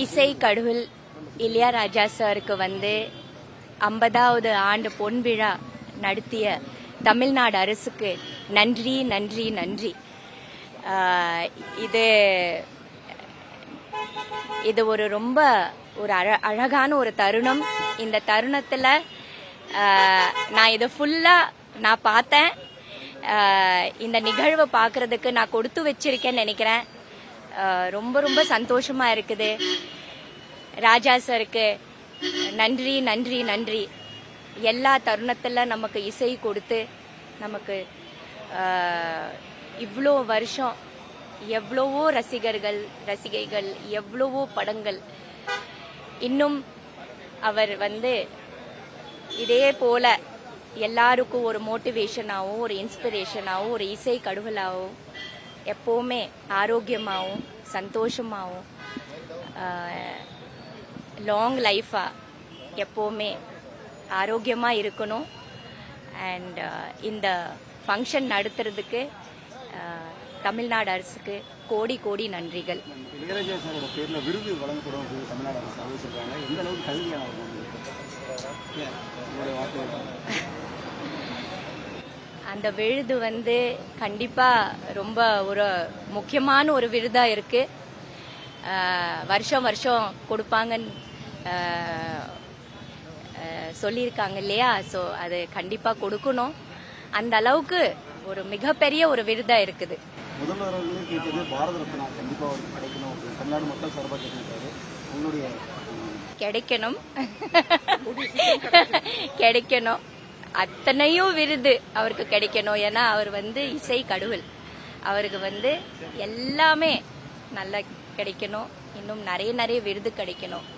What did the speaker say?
இசை கடவுள் இளையராஜா சாருக்கு 50வது ஆண்டு பொன் விழா நடத்திய தமிழ்நாடு அரசுக்கு நன்றி நன்றி நன்றி. இது ஒரு ரொம்ப ஒரு அழகான ஒரு தருணம். இந்த தருணத்தில் நான் இதை ஃபுல்லாக நான் பார்த்தேன். இந்த நிகழ்வை பார்க்கறதுக்கு நான் கொடுத்து வச்சிருக்கேன்னு நினைக்கிறேன். ரொம்ப ரொம்ப சந்தோஷமா இருக்குது. ராஜா சாருக்கு நன்றி நன்றி நன்றி. எல்லா தருணத்தில் நமக்கு இசை கொடுத்து நமக்கு இவ்வளோ வருஷம் எவ்வளவோ ரசிகைகள் எவ்வளவோ படங்கள். இன்னும் அவர் இதே போல எல்லாருக்கும் ஒரு மோட்டிவேஷனாகவும் ஒரு இன்ஸ்பிரேஷனாகவும் ஒரு இசை கடவுளாகவும் எப்போவுமே ஆரோக்கியமாகவும் சந்தோஷமாகவும் லாங் லைஃபாக எப்போவுமே ஆரோக்கியமாக இருக்கணும். அண்ட் இந்த ஃபங்க்ஷன் நடத்துறதுக்கு தமிழ்நாடு அரசுக்கு கோடி கோடி நன்றிகள். இளையராஜா சாரோட பேர்ல விருது வழங்கப்படும் தமிழ்நாடு அரசு அறிவிச்சிருக்காங்க. எந்த அளவுக்கு கல்வியான அந்த விருது கண்டிப்பா ரொம்ப ஒரு முக்கியமான ஒரு விருதா இருக்கு. வருஷம் வருஷம் கொடுப்பாங்கன்னு சொல்லியிருக்காங்க இல்லையா? ஸோ அது கண்டிப்பா கொடுக்கணும். அந்த அளவுக்கு ஒரு மிகப்பெரிய ஒரு விருதா இருக்குது. முதல்வர்களே கேட்டது பாரத ரத்னா கண்டிப்பா கிடைக்கணும். தமிழ்நாடு மக்கள் சார்பாக கேட்டிருக்காரு. உங்களுடைய கிடைக்கணும் அத்தனையும் விருது அவருக்கு கிடைக்கணும். ஏன்னா அவர் இசை கடவுள். அவருக்கு எல்லாமே நல்லா கிடைக்கணும். இன்னும் நிறைய விருது கிடைக்கணும்.